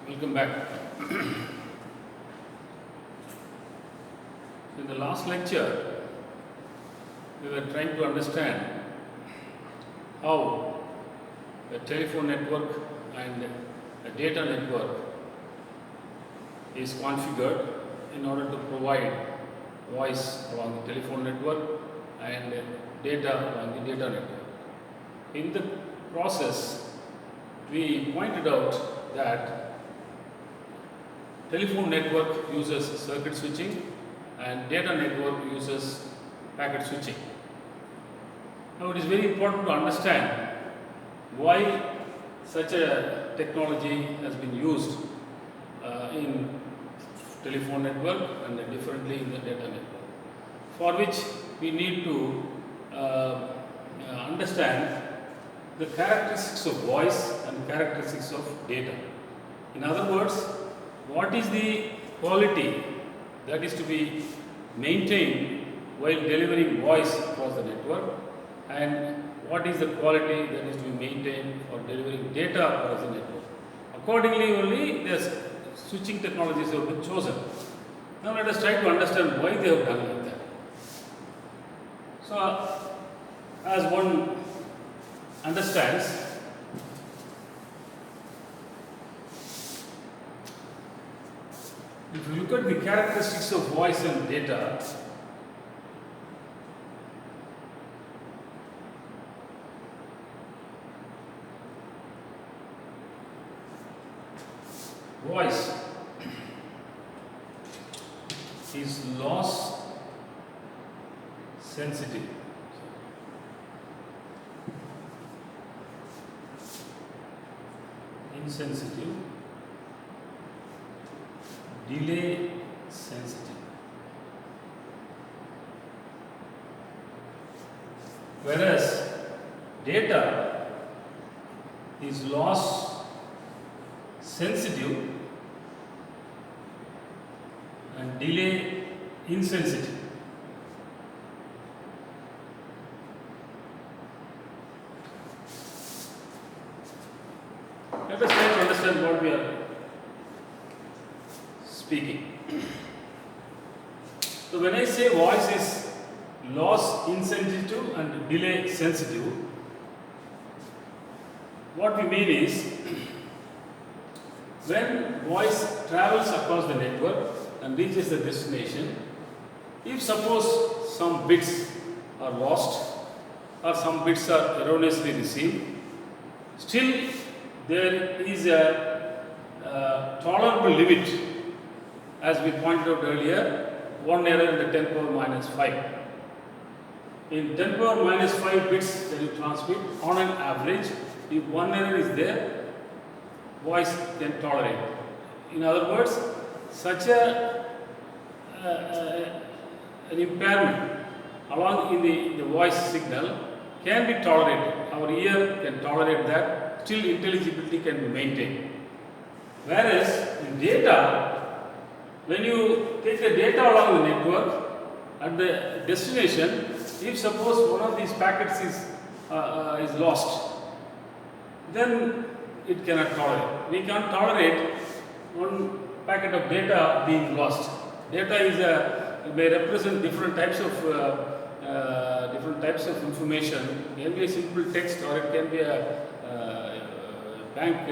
Welcome back. In the last lecture, we were trying to understand how a telephone network and a data network is configured in order to provide voice along the telephone network and data along the data network. In the process, we pointed out that telephone network uses circuit switching and data network uses packet switching. Now it is very important to understand why such a technology has been used in telephone network and differently in the data network, for which we need to understand the characteristics of voice and characteristics of data. In other words, what is the quality that is to be maintained while delivering voice across the network, and what is the quality that is to be maintained for delivering data across the network. Accordingly, only the switching technologies have been chosen. Now let us try to understand why they have done like that. So, as one understands, if you look at the characteristics of voice and data, voice is loss sensitive. Insensitive, delay sensitive. Whereas data is loss sensitive and delay insensitive. Let us try to understand what we are speaking. So when I say voice is loss insensitive and delay sensitive, what we mean is when voice travels across the network and reaches the destination, if suppose some bits are lost or some bits are erroneously received, still there is a tolerable limit, as we pointed out earlier, one error in the 10 power minus 5. In 10 power minus 5 bits that you transmit, on an average, if one error is there, voice can tolerate. In other words, such an impairment along in the voice signal can be tolerated. Our ear can tolerate that. Still intelligibility can be maintained. Whereas in data, when you take the data along the network at the destination, if suppose one of these packets is lost, then it cannot tolerate. We can't tolerate one packet of data being lost. Data may represent different types of information. It can be a simple text or it can be a bank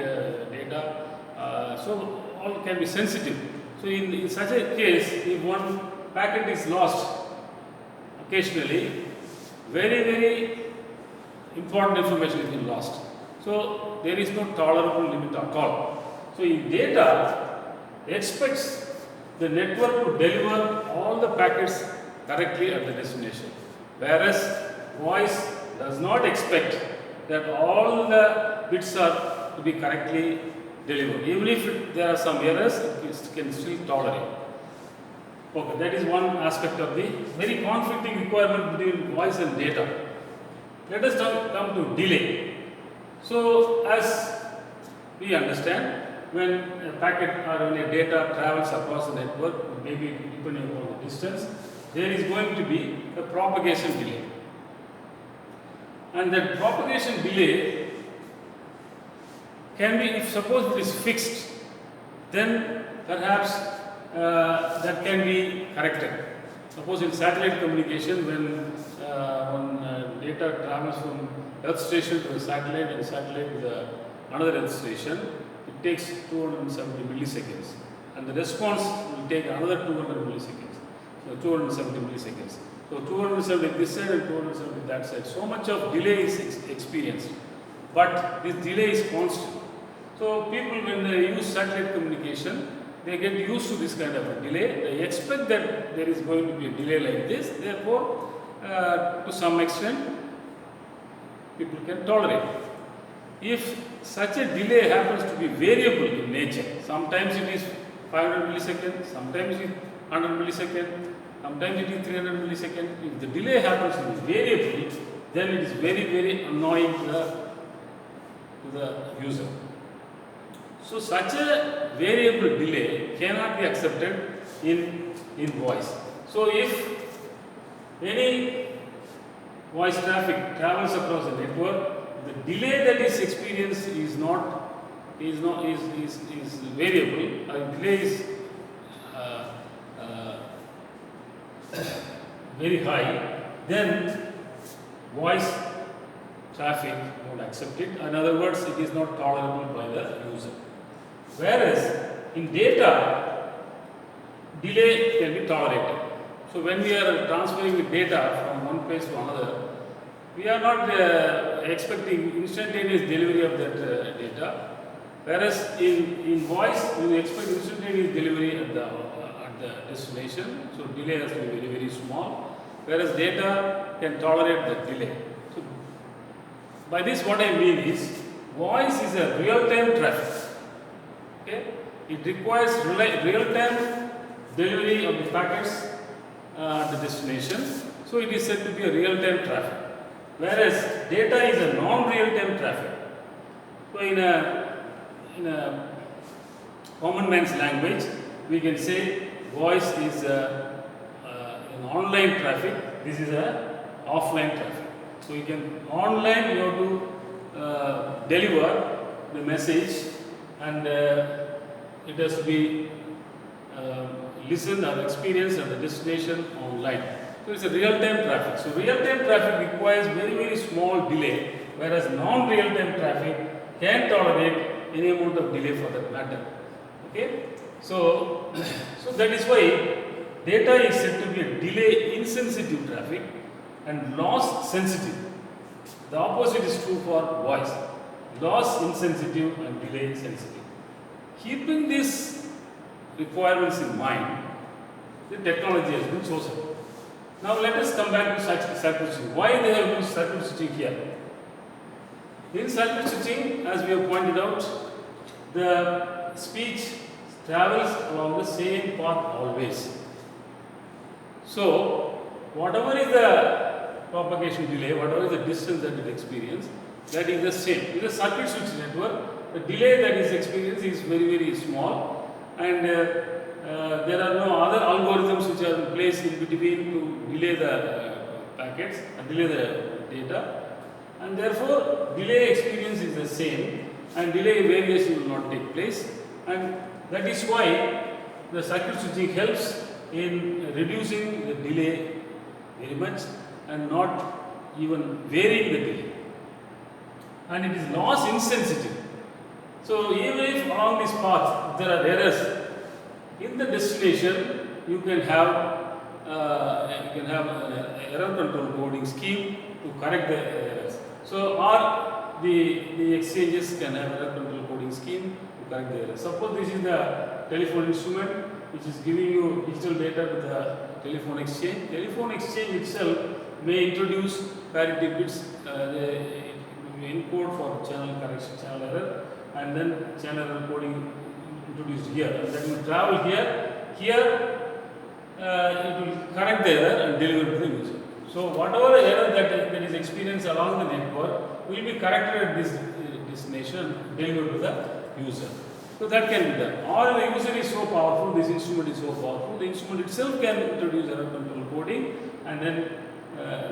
data. So all can be sensitive. So in such a case, if one packet is lost occasionally, very important information has been lost. So there is no tolerable limit at all. So in data, expects the network to deliver all the packets correctly at the destination. Whereas voice does not expect that all the bits are to be correctly delivered. Even if there are some errors, it can still tolerate. Okay, that is one aspect of the very conflicting requirement between voice and data. Let us come to delay. So, as we understand, when a packet or when a data travels across the network, maybe depending upon the distance, there is going to be a propagation delay. And that propagation delay can be, if suppose it is fixed, then perhaps that can be corrected. Suppose in satellite communication, when data travels from Earth station to the satellite and satellite to the another Earth station, it takes 270 milliseconds, and the response will take another 200 milliseconds. So 270 milliseconds. So 270 this side and 270 that side. So much of delay is experienced, but this delay is constant. So people, when they use satellite communication, they get used to this kind of a delay. They expect that there is going to be a delay like this. Therefore, to some extent, people can tolerate it. If such a delay happens to be variable in nature, sometimes it is 500 milliseconds, sometimes it is 100 milliseconds, sometimes it is 300 milliseconds. If the delay happens to be variable, then it is very, very annoying to the user. So such a variable delay cannot be accepted in voice. So if any voice traffic travels across the network, the delay that is experienced is variable. Delay is very high, then voice traffic won't accept it. In other words, it is not tolerable by the user. Whereas in data, delay can be tolerated. So when we are transferring the data from one place to another, we are not expecting instantaneous delivery of that data. Whereas in voice, we expect instantaneous delivery at the destination. So delay has to be very, very small. Whereas data can tolerate the delay. So by this, what I mean is, voice is a real-time traffic. Okay? It requires real-time delivery of the packets at the destination. So it is said to be a real-time traffic. Whereas data is a non-real-time traffic. So in a common man's language, we can say voice is an online traffic. This is a offline traffic. So you can online, you have to deliver the message, and it has to be listened or experienced at the destination online. So it's a real-time traffic. So real-time traffic requires very, very small delay, whereas non-real-time traffic can tolerate any amount of delay for that matter. Okay? So that is why data is said to be a delay insensitive traffic and loss sensitive. The opposite is true for voice. Loss insensitive and delay sensitive. Keeping these requirements in mind, the technology has been chosen. Now let us come back to circuit switching. Why they have used circuit switching here? In circuit switching, as we have pointed out, the speech travels along the same path always. So whatever is the propagation delay, whatever is the distance that it experiences, that is the same. In the circuit switch network, the delay that is experienced is very, very small, and there are no other algorithms which are in place in between to delay the packets and delay the data, and therefore delay experience is the same and delay variation will not take place, and that is why the circuit switching helps in reducing the delay very much and not even varying the delay, and it is loss insensitive. So even if along this path there are errors in the destination, you can have error control coding scheme to correct the errors. So or the exchanges can have error control coding scheme to correct the errors. Suppose this is the telephone instrument which is giving you digital data to the telephone exchange. Telephone exchange itself may introduce parity bits, encode for channel correction, channel error, and then channel error coding introduced here, and that will travel here. Here it will correct the error and deliver to the user. So whatever error that is experienced along the network will be corrected at this destination and delivered to the user. So that can be done. Or the user is so powerful, this instrument is so powerful, the instrument itself can introduce error control coding, and then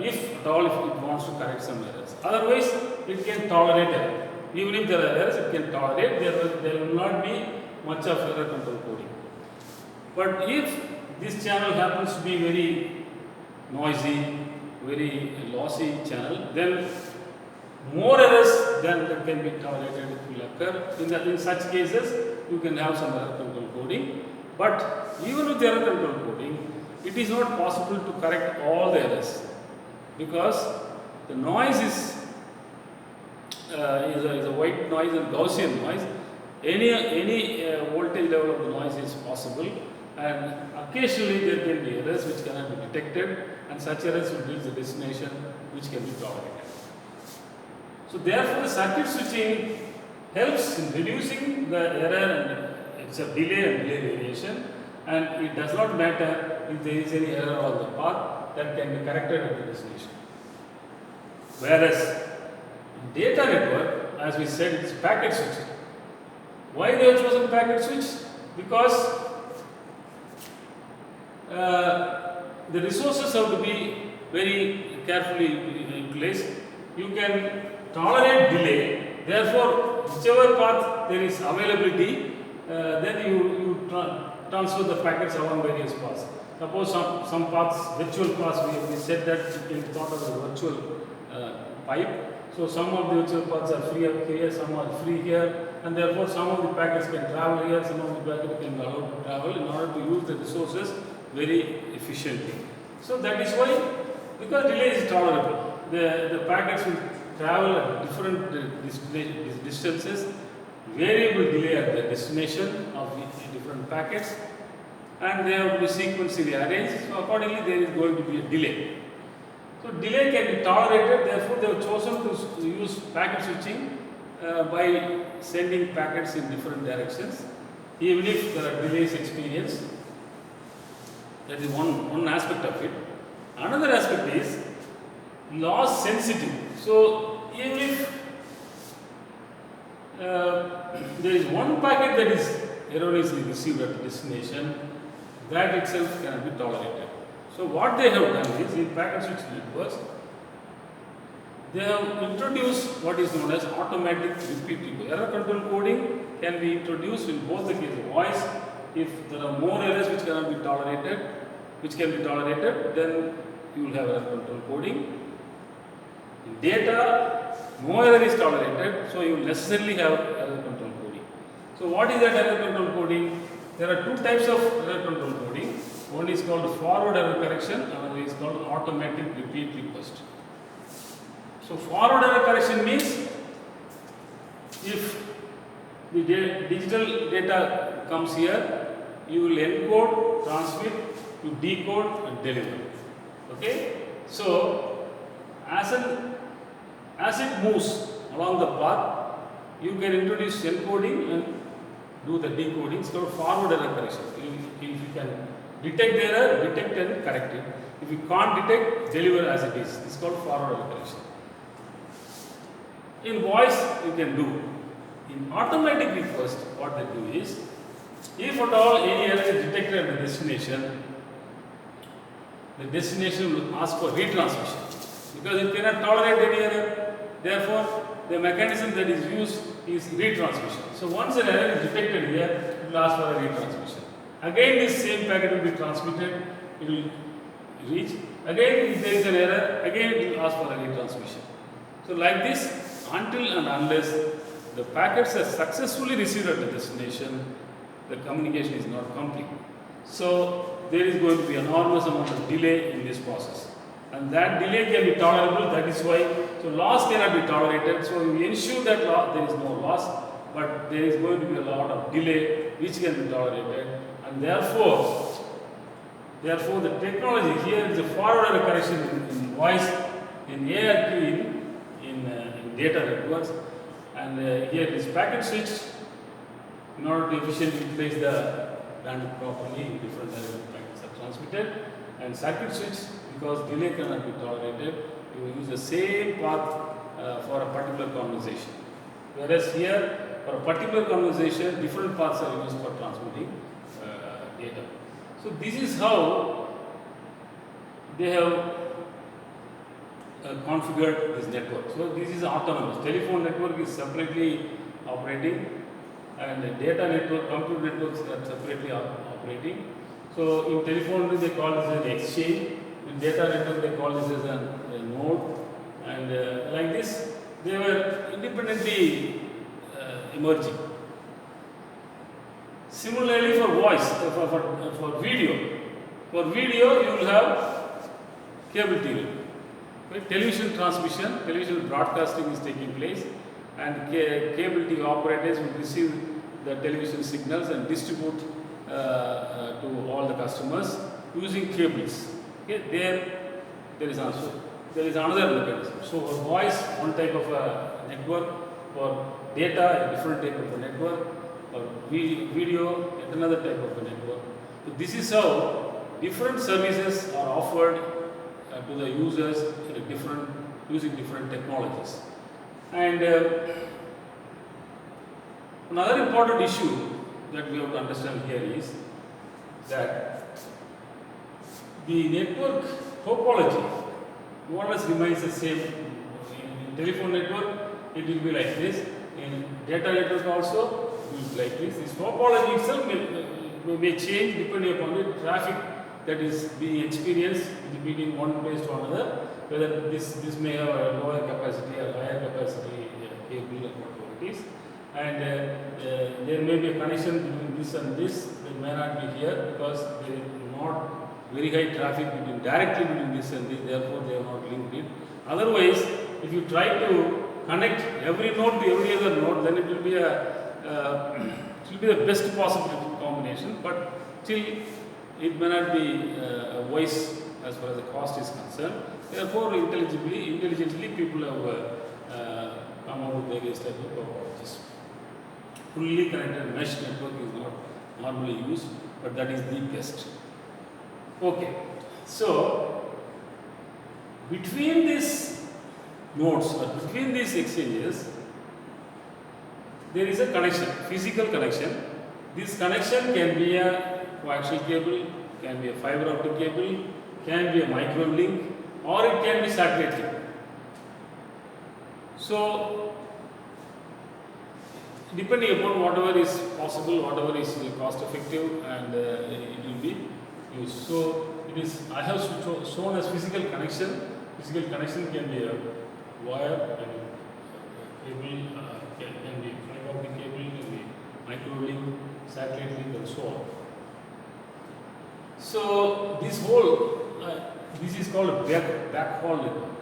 if at all if it wants to correct some errors. Otherwise, it can tolerate error. Even if there are errors, it can tolerate. There will not be much of error control coding. But if this channel happens to be very noisy, very lossy channel, then more errors than that can be tolerated will occur. In such cases, you can have some error control coding. But even with error control coding, it is not possible to correct all the errors, because the noise is a white noise and Gaussian noise. Any voltage level of the noise is possible, and occasionally there can be errors which cannot be detected, and such errors will reach the destination which can be tolerated. So therefore, the circuit switching helps in reducing the error, and it's a delay and delay variation, and it does not matter if there is any error on the path, that can be corrected at the destination. Whereas in data network, as we said, it's packet switching. Why they have chosen packet switch? Because the resources have to be very carefully placed. You can tolerate delay, therefore whichever path there is availability, then you transfer the packets along various paths. Suppose some paths, virtual paths, we said that you can thought of as a virtual pipe. So some of the virtual paths are free up here, some are free here, and therefore some of the packets can travel here, some of the packets can be allowed to travel in order to use the resources very efficiently. So that is why, because delay is tolerable, the packets will travel at different distances, variable delay at the destination of the different packets, and they have to be sequentially arranged. So accordingly, there is going to be a delay. So delay can be tolerated. Therefore, they have chosen to use packet switching by sending packets in different directions, even if there are delays experienced. That is one aspect of it. Another aspect is loss sensitive. So even if there is one packet that is erroneously received at the destination, that itself cannot be tolerated. So what they have done is, in packet switch networks, they have introduced what is known as automatic repeat request. Error control coding can be introduced in both the cases. Voice, if there are more errors which cannot be tolerated, then you will have error control coding. In data, no error is tolerated, so you will necessarily have error control coding. So what is that error control coding? There are two types of error control coding. One is called forward error correction, another is called automatic repeat request. So forward error correction means, if the digital data comes here, you will encode, transmit, to decode and deliver. Okay? So as it moves along the path, you can introduce encoding and do the decoding. It's called forward error correction. If you can detect the error, detect and correct it. If you can't detect, deliver as it is. It's called forward error correction. In voice, you can do. In automatic request, what they do is, if at all any error is detected at the destination will ask for retransmission, because it cannot tolerate any error. Therefore, the mechanism that is used is retransmission. So once an error is detected here, it will ask for a retransmission. Again, this same packet will be transmitted, it will reach. Again, if there is an error, again it will ask for a retransmission. So like this, until and unless the packets are successfully received at the destination, the communication is not complete. So there is going to be an enormous amount of delay in this process. And that delay can be tolerable, that is why, so loss cannot be tolerated. So we ensure that there is no loss, but there is going to be a lot of delay which can be tolerated. And therefore the technology here is a forward error correction in voice, in ARQ, in data networks, and here is packet switch in order to efficiently place the bandwidth properly in different element packets are transmitted, and circuit switch, because delay cannot be tolerated, you use the same path for a particular conversation. Whereas here, for a particular conversation, different paths are used for transmitting data. So this is how they have configured this network. So this is autonomous. Telephone network is separately operating, and the data network, computer networks are separately operating. So in telephone they call this an exchange. In data network they call this as a node, and like this they were independently emerging. Similarly for voice, for video. For video you will have cable TV. Okay? Television transmission, television broadcasting is taking place, and cable TV operators will receive the television signals and distribute to all the customers using cables. Okay? There is another mechanism. So for voice, one type of a network; for data, a different type of a network; for video, yet another type of a network. So this is how different services are offered to the users using different technologies. And another important issue that we have to understand here is that the network topology more or less remains the same. In telephone network, it will be like this. In data network also, it will be like this. This topology itself may change depending upon the traffic that is being experienced between one place to another, whether this may have a lower capacity or higher capacity cable or whatever it is. And there may be a connection between this and this, that may not be here because there is not very high traffic directly between this and this, therefore they are not linked it. Otherwise, if you try to connect every node to every other node, then it will be the best possible combination, but still it may not be wise as far as the cost is concerned. Therefore, intelligently people have come out with various types of topologies. Fully connected mesh network is not normally used, but that is the best. Okay, so between these nodes or between these exchanges, there is a connection, physical connection. This connection can be a coaxial cable, can be a fiber optic cable, can be a microwave link, or it can be satellite link. So, depending upon whatever is possible, whatever is cost effective, and it will be used. So, I have shown as physical connection. Physical connection can be a wire, and cable, can be fiber optic cable, can be microwave link, satellite link, and so on. So this whole this is called a backhaul network.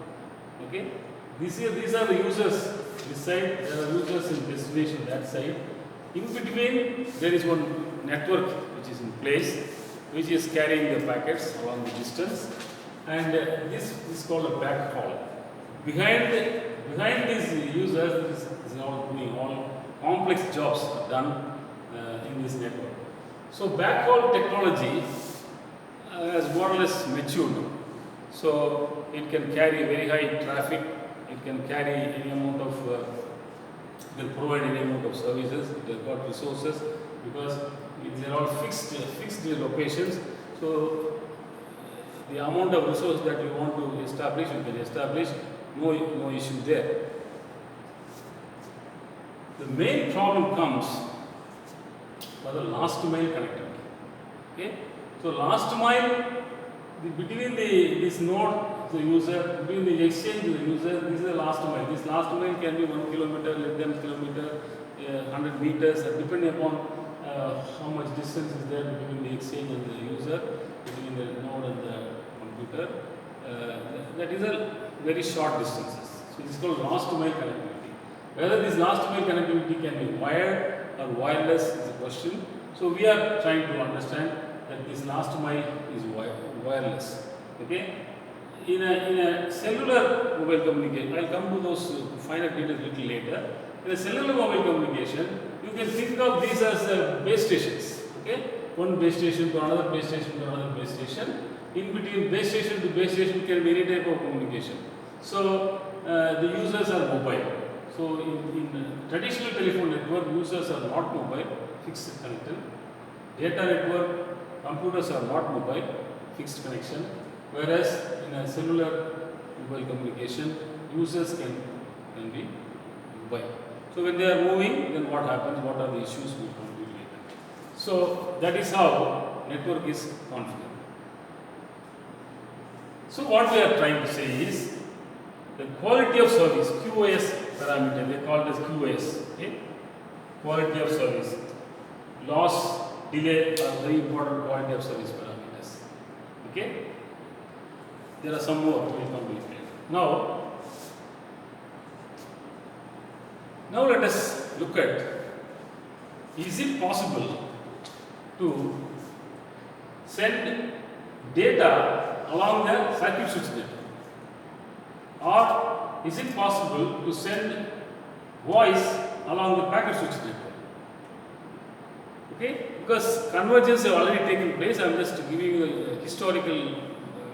Okay, these are the users this side. There are users in destination that side. In between there is one network which is in place, which is carrying the packets along the distance, and this is called a backhaul. Behind these users, this is all complex jobs are done in this network. So backhaul technology has more or less matured. So it can carry very high traffic, it can carry any amount of, it can provide any amount of services, it has got resources because they are all fixed locations. So the amount of resource that you want to establish, you can establish, no issue there. The main problem comes for the last mile connectivity. Okay? So last mile between this node to the user, between the exchange to the user, this is the last mile. This last mile can be 1 kilometer, less than kilometer, 100 meters, depending upon how much distance is there between the exchange and the user, between the node and the computer. That is a very short distances. So this is called last mile connectivity. Whether this last mile connectivity can be wired or wireless is a question. So we are trying to understand that this last mile is wireless. Okay? In a cellular mobile communication, I'll come to those finer details a little later. In a cellular mobile communication, you can think of these as base stations. Okay? One base station to another base station to another base station. In between base station to base station can be any type of communication. So the users are mobile. So in traditional telephone network, users are not mobile, fixed connected. Data network, computers are not mobile, fixed connection. Whereas in a cellular mobile communication, users can be mobile. So when they are moving, then what happens? What are the issues we can do later? So that is how network is configured. So what we are trying to say is the quality of service, QoS parameter, they call it as QoS, okay? Quality of service. Loss, delay are very important quality of service parameters. Okay? There are some more we will come to it later. Now let us look at, is it possible to send data along the circuit switch network? Or is it possible to send voice along the packet switch network? Okay? Because convergence have already taken place, I am just giving you a historical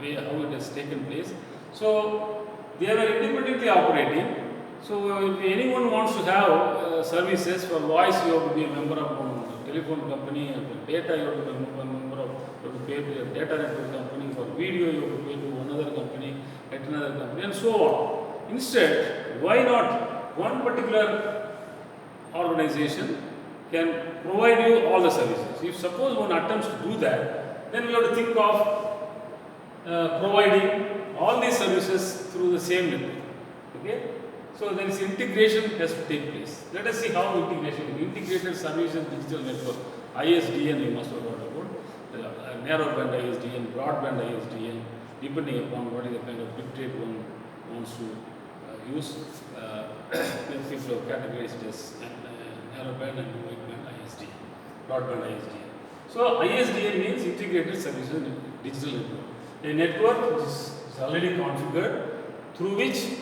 way how it has taken place. So they were independently operating. So if anyone wants to have services for voice, you have to be a member of one telephone company, and for data you have to be a member of, you have to pay to a data network company, for video you have to pay to another company, at another company, and so on. Instead, why not one particular organization can provide you all the services? If suppose one attempts to do that, then we have to think of providing all these services through the same network. Okay? So there is integration has to take place. Let us see how integration, integrated services digital network, ISDN you must have heard about, narrowband ISDN, broadband ISDN, depending upon what is the kind of bit rate one wants to use. People have categorized as narrowband and wideband ISDN, broadband ISDN. So ISDN means integrated services digital network. A network which is already configured through which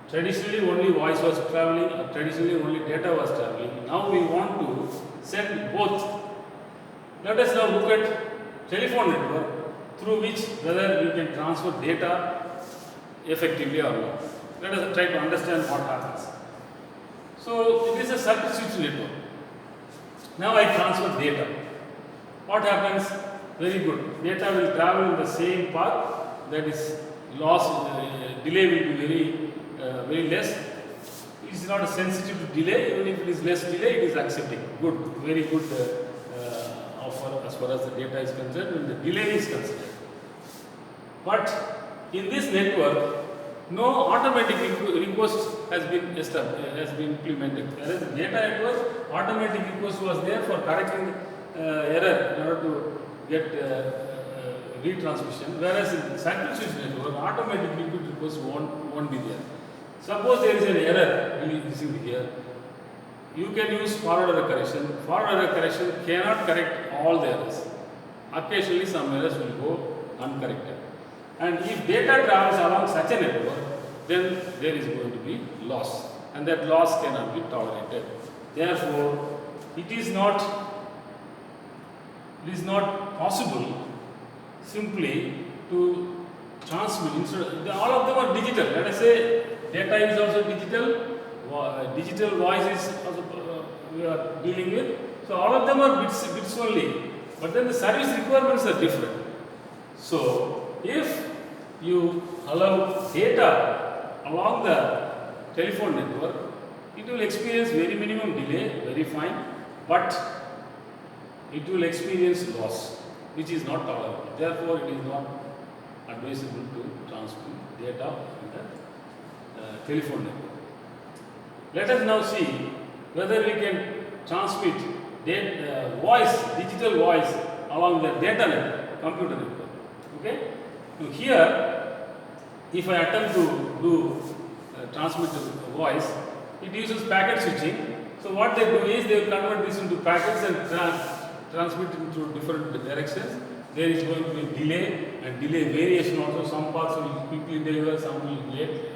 traditionally only voice was traveling, or traditionally only data was traveling. Now we want to send both. Let us now look at telephone network through which whether we can transfer data effectively or not. Let us try to understand what happens. So it is a circuit switch network. Now I transfer data. What happens? Very good. Data will travel in the same path, that is loss, delay will be very less. It is not sensitive to delay, even if it is less delay, it is accepting. Good, very good offer as far as the data is concerned and the delay is concerned. But in this network, no automatic request has been established, has been implemented. Whereas the data network, automatic request was there for correcting error in order to get retransmission. Whereas in the circuit switch network, automatic request won't be there. Suppose there is an error received here, you can use forward error correction. Forward error correction cannot correct all the errors. Occasionally some errors will go uncorrected. And if data travels along such a network, then there is going to be loss. And that loss cannot be tolerated. Therefore, it is not possible simply to transmit. Instead, all of them are digital. Let us say data is also digital, digital voice is also we are dealing with. So all of them are bits only, but then the service requirements are different. So if you allow data along the telephone network, it will experience very minimum delay, very fine, but it will experience loss, which is not tolerable. Therefore, it is not advisable to transmit data in the telephone network. Let us now see whether we can transmit voice, digital voice along the data network, computer network. Okay? Now here, if I attempt to do transmit voice, it uses packet switching. So what they do is they convert this into packets and transmit into different directions. There is going to be delay and delay variation also. Some parts will quickly deliver, some will late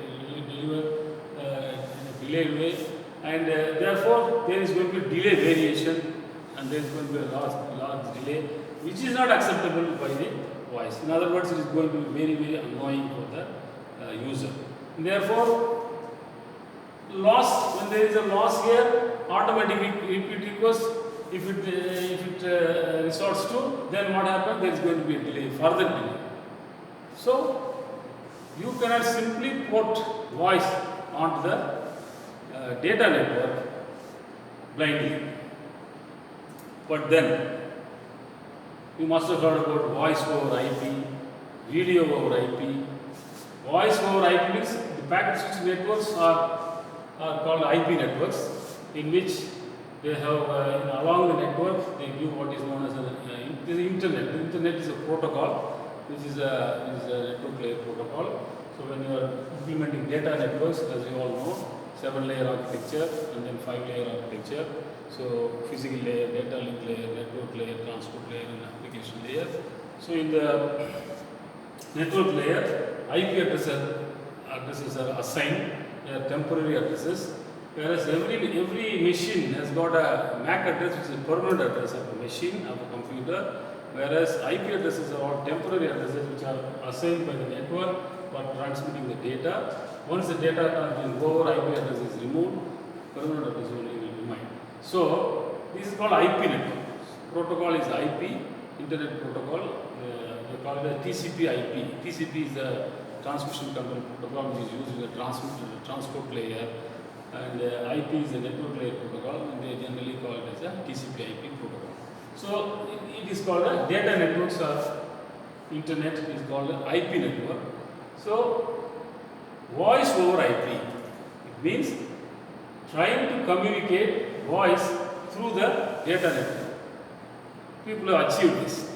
deliver in a delayed way, and therefore there is going to be delay variation, and there is going to be a large delay, which is not acceptable by the voice. In other words, it is going to be very, very annoying for the user. And therefore, loss, when there is a loss here, automatic repeat request, if it resorts to, then what happens? There is going to be a delay, further delay. So, you cannot simply port voice onto the data network blindly. But then you must have heard about voice over IP, video over IP. Voice over IP means the packet switch networks are called IP networks, in which they have along the network they give what is known as the internet. The internet is a protocol, which is a network layer protocol. So when you are implementing data networks, as you all know, 7-layer architecture and then 5-layer architecture. So physical layer, data link layer, network layer, transport layer, and application layer. So in the network layer, IP addresses are assigned. They are temporary addresses. Whereas every machine has got a MAC address, which is a permanent address of a machine, of a computer. Whereas IP addresses are all temporary addresses, which are assigned by the network for transmitting the data. Once the data has been over, IP address is removed, permanent address only will remain. So this is called IP network. Protocol is IP, Internet Protocol. They call it a TCP/IP. TCP is the transmission control protocol, which is used in the transport layer, and IP is the network layer protocol, and they generally call it as a TCP/IP protocol. So it is called a data networks or internet is called an IP network. So voice over IP, it means trying to communicate voice through the data network. People have achieved this.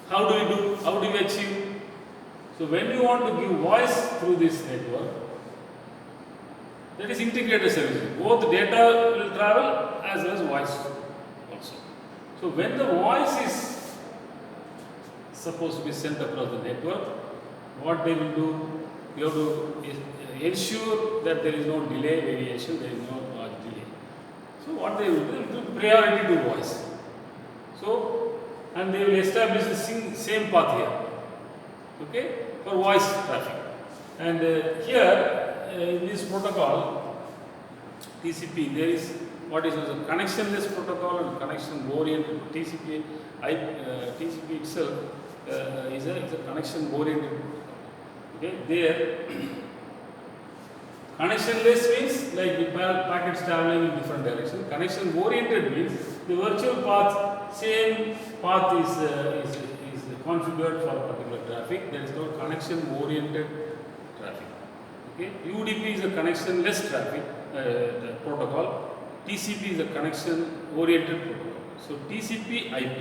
How do we achieve? So when you want to give voice through this network, that is integrated services. Both data will travel as well as voice also. So when the voice is supposed to be sent across the network, what they will do, you have to ensure that there is no delay variation, there is no large delay. So what they will do, they will do priority to voice. So, and they will establish the same path here, okay, for voice traffic. And here in this protocol, TCP, there is what is a connectionless protocol and connection oriented. TCP itself is a connection oriented protocol. Okay, there connectionless means like the packets traveling in different directions. Connection oriented means the virtual path, same path is configured for a particular traffic. That is called connection oriented traffic. Okay, UDP is a connectionless traffic protocol. TCP is a connection oriented protocol. So TCP/IP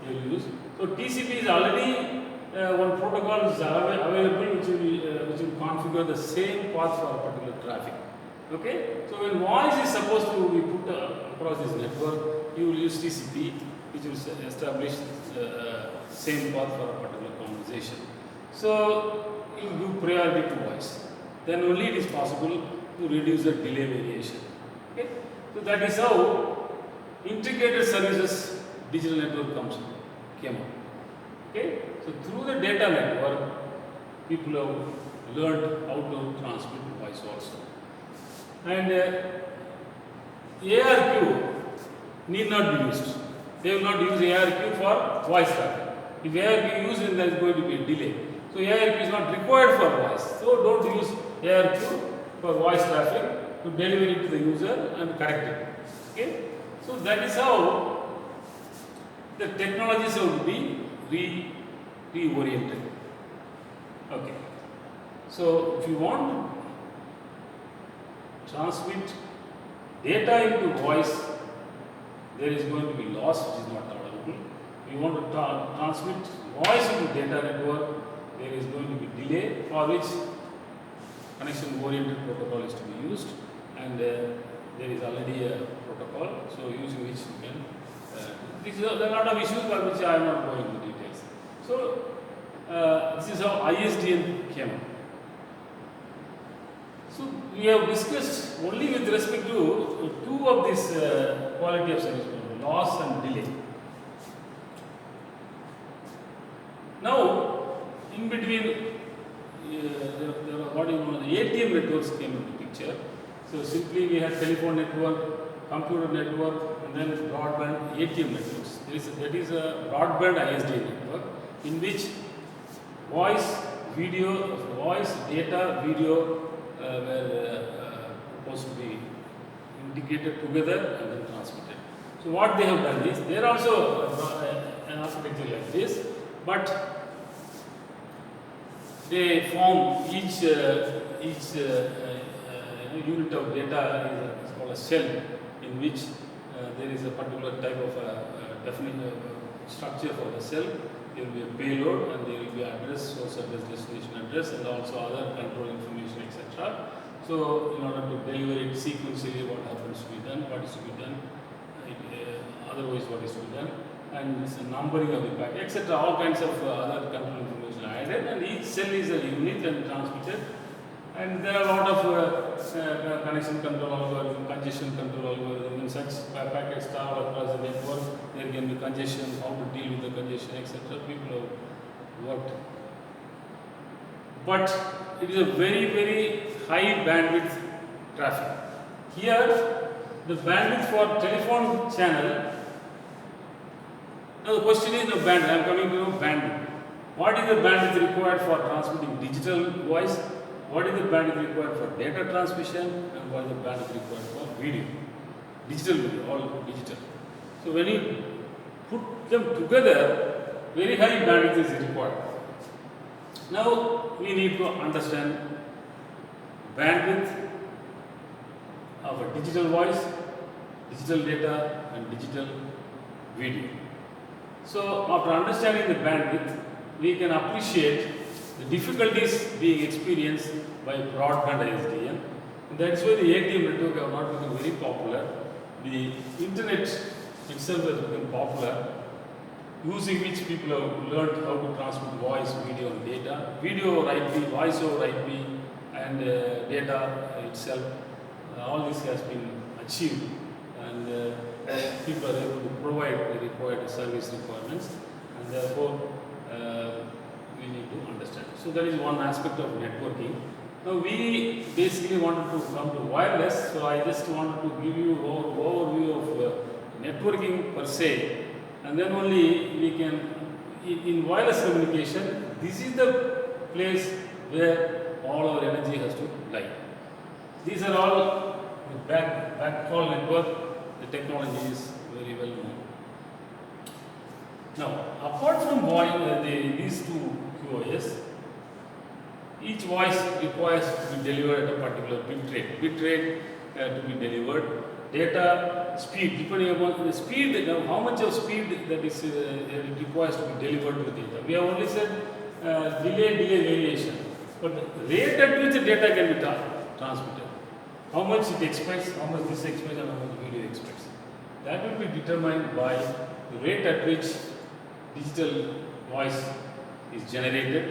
you will use. So TCP is already one protocol is available which will configure the same path for a particular traffic. Okay, so when voice is supposed to be put across this network, you will use TCP, which will establish same path for a particular conversation. So you give priority to voice. Then only it is possible to reduce the delay variation. Okay, so that is how integrated services digital network came up. Okay, so through the data network, people have learned how to transmit voice also. And ARQ need not be used. They will not use ARQ for voice traffic. If ARQ is used, then there is going to be a delay. So ARQ is not required for voice. So don't use ARQ for voice traffic to deliver it to the user and correct it. Okay, so that is how the technologies have to be reoriented. Okay, so if you want to transmit data into voice, there is going to be loss which is not tolerable. If you want to transmit voice into data network, there is going to be delay, for which connection oriented protocol is to be used, and there is already a protocol, so using which you can there are a lot of issues for which I am not going into details. So this is how ISDN came up. So we have discussed only with respect to two of these quality of service, loss and delay. Now, in between, there were what you know, the ATM networks came into picture. So simply we had telephone network, computer network, and then broadband ATM networks. That is a broadband ISDN network in which voice video, voice, data, video were supposed to be integrated together and then transmitted. So what they have done is, they are also an architecture like this, but they form each unit of data is called a cell, in which there is a particular type of definite structure for the cell. There will be a payload, and there will be address, source address, destination address, and also other control information, etc. So, in order to deliver it sequentially, what happens to be done, what is to be done, otherwise what is to be done, and this numbering of the packet, etc. All kinds of other control information are added, and each cell is a unit and transmitted. And there are a lot of connection control algorithm, congestion control algorithm. When such packets travel across the network, there can be congestion, how to deal with the congestion, etc. People have worked. But it is a very, very high bandwidth traffic. Here, the bandwidth for telephone channel. Now the question is the bandwidth. I am coming to bandwidth. What is the bandwidth required for transmitting digital voice? What is the bandwidth required for data transmission, and what is the bandwidth required for video? Digital video, all digital. So when you put them together, very high bandwidth is required. Now we need to understand bandwidth of a digital voice, digital data, and digital video. So after understanding the bandwidth, we can appreciate the difficulties being experienced by broadband ISDN. That's why the ATM network have not become very popular. The internet itself has become popular, using which people have learned how to transmit voice, video, and data. Video over IP, voice over IP, and data itself. All this has been achieved, and people are able to provide the required service requirements, and therefore we need to understand. So that is one aspect of networking. Now we basically wanted to come to wireless, so I just wanted to give you an overview of networking per se, and then only we can, in wireless communication, this is the place where all our energy has to lie. These are all the backhaul network. The technology is very well known. Now, apart from these two QoS, each voice requires to be delivered at a particular bit rate. Bit rate to be delivered. Data speed, depending upon the speed, how much of speed that is it requires to be delivered to the data. We have only said delay variation, but the rate at which the data can be transmitted. How much it expects, how much this expects, and how much video expects. That will be determined by the rate at which digital voice is generated.